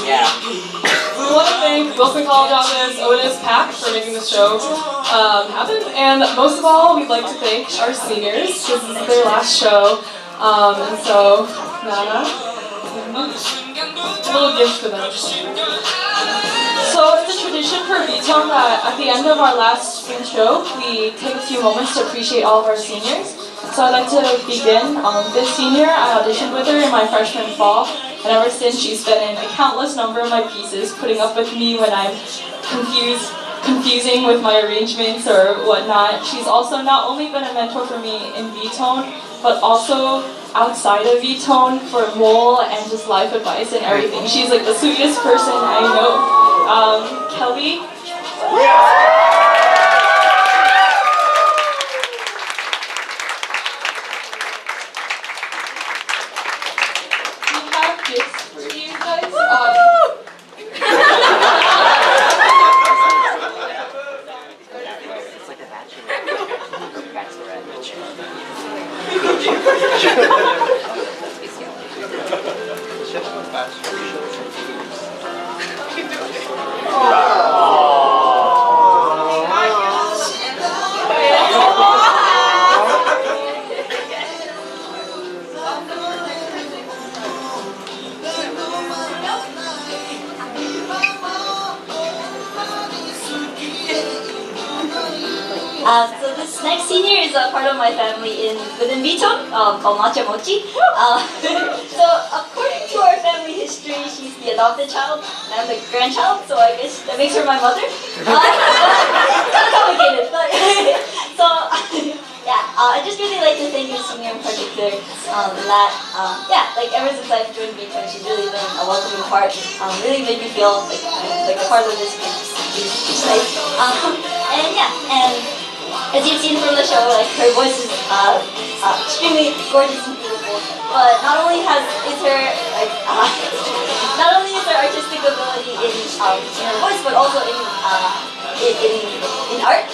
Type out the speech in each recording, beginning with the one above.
Yeah. We want to thank Wilson College Office, Otis, PAC for making this show happen, and most of all, we'd like to thank our seniors. This is their last show, and so, Nana, a little gift for them. So it's a tradition for VTone that at the end of our last spring show, we take a few moments to appreciate all of our seniors. So I'd like to begin. This senior, I auditioned with her in my freshman fall, and ever since she's been in a countless number of my pieces, putting up with me when I'm confusing with my arrangements or whatnot. She's also not only been a mentor for me in VTone, but also outside of VTone for Mole and just life advice and everything. She's like the sweetest person I know. Kelly? We have gifts for you guys. It's like a bachelorette. So this next senior is a part of my family within VTone, called Matcha Mochi. So according to our family history, she's the adopted child, and I'm the grandchild, so I guess that makes her my mother. It's kind of complicated, but so yeah, I just really like to thank this senior in particular. Like ever since I've joined VTone, she's really been a welcoming part. Really made me feel like a part of this group. It's nice. And as you've seen from the show, like her voice is extremely gorgeous and beautiful. But not only is her artistic ability in her voice, but also in art.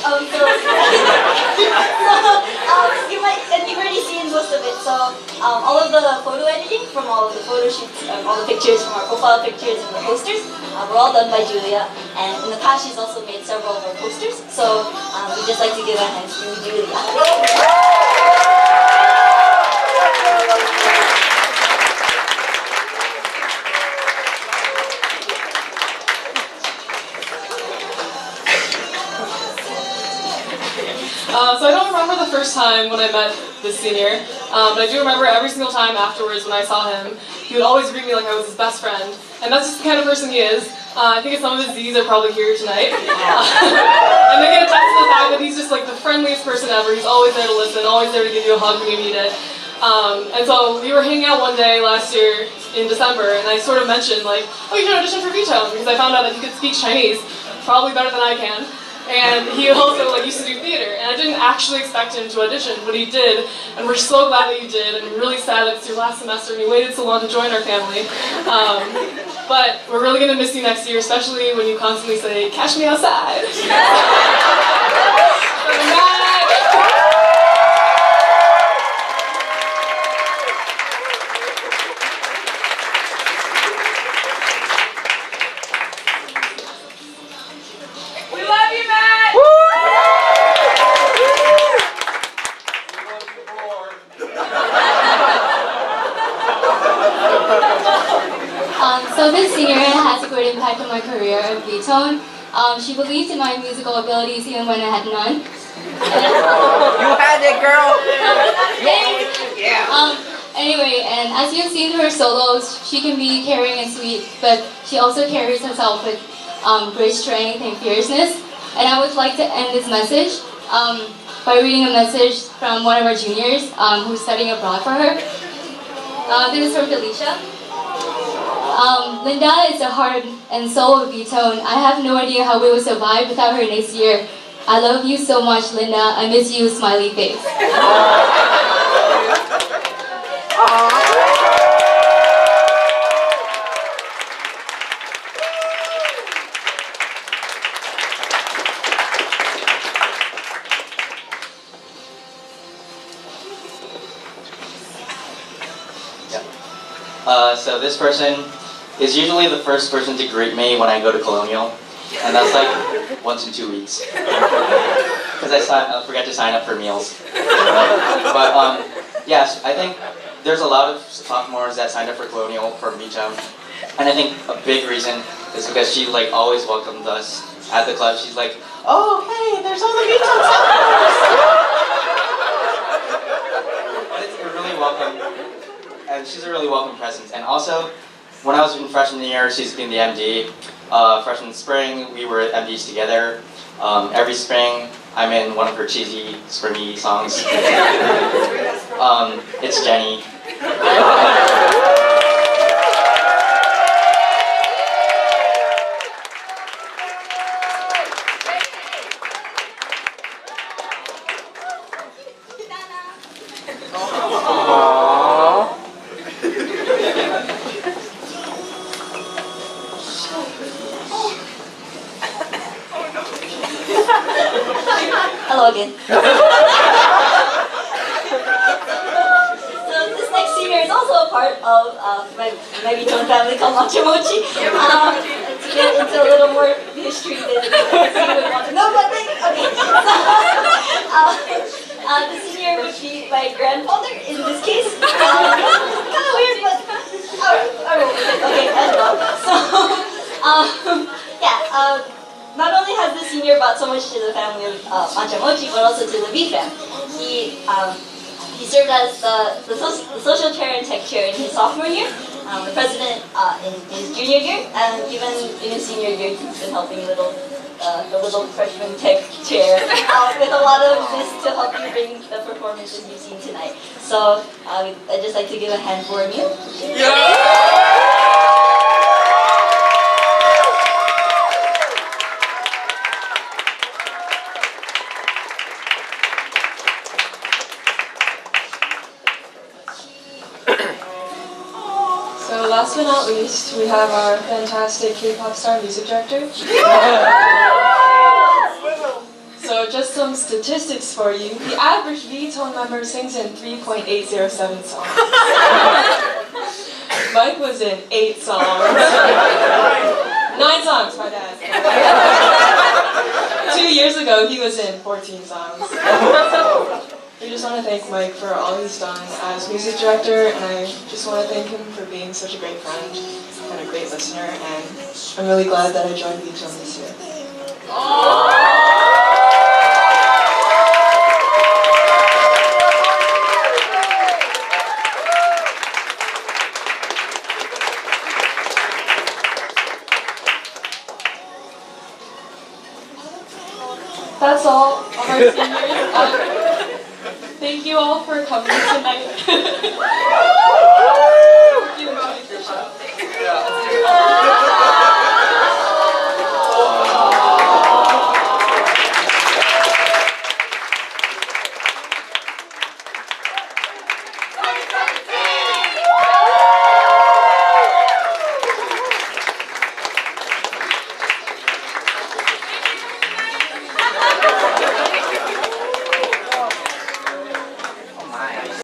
You've already seen most of it. So all of the photo editing from all of the photo shoots, all the pictures from our profile pictures and the posters, were all done by Julia. And in the past, she's also made several of our posters. So we'd just like to give a hand to Julia. So I don't remember the first time when I met this senior, but I do remember every single time afterwards when I saw him, he would always greet me like I was his best friend. And that's just the kind of person he is. I think some of his Z's are probably here tonight. And they can attest to the fact that he's just like the friendliest person ever. He's always there to listen, always there to give you a hug when you need it. And so we were hanging out one day last year in December, and I sort of mentioned like, oh, you should audition for VTone, because I found out that he could speak Chinese, probably better than I can. And he also used to do theater, and I didn't actually expect him to audition, but he did, and we're so glad that you did, and really sad that it's your last semester and you waited so long to join our family. But we're really going to miss you next year, especially when you constantly say, "Catch me outside." So this senior has a great impact on my career at VTone. She believed in my musical abilities even when I had none. You had it, girl! Yeah. Anyway, and as you've seen her solos, she can be caring and sweet, but she also carries herself with great strength and fierceness. And I would like to end this message by reading a message from one of our juniors who's studying abroad for her. This is from Felicia. Linda is the heart and soul of VTone. I have no idea how we will survive without her next year. I love you so much, Linda. I miss you, smiley face. So this person is usually the first person to greet me when I go to Colonial, and that's like once in 2 weeks. Because I forget to sign up for meals. But yes, I think there's a lot of sophomores that signed up for Colonial from VTone, and I think a big reason is because she like always welcomed us at the club. She's like, "Oh, hey, there's all the VTone sophomores!" And it's a really welcome, and she's a really welcome presence. And also, when I was in freshman year, she's been the MD. Freshman spring, we were MDs together. Every spring, I'm in one of her cheesy, springy songs. It's Jenny. Hello again. So this next senior is also a part of my VTone family called Mochi. To get into a little more history than you would want to know, but okay. The senior would be my grandfather in this case. Kind of weird, but I roll with it. Okay, I love. So yeah. Not only has the senior brought so much to the family of Mochi, but also to the V fam. He served as the social chair and tech chair in his sophomore year, the president in his junior year, and even in his senior year he's been helping the little freshman tech chair with a lot of this to help you bring the performances you've seen tonight. So I'd just like to give a hand for Emil. So last but not least, we have our fantastic K-pop star music director. So just some statistics for you. The average VTone member sings in 3.807 songs. Mike was in 8 songs. 9 songs, my bad. 2 years ago, he was in 14 songs. We just want to thank Mike for all he's done as music director, and I just want to thank him for being such a great friend and a great listener, and I'm really glad that I joined VTone this year. That's all of our seniors. Thank you all for coming tonight. Hope you enjoyed the show.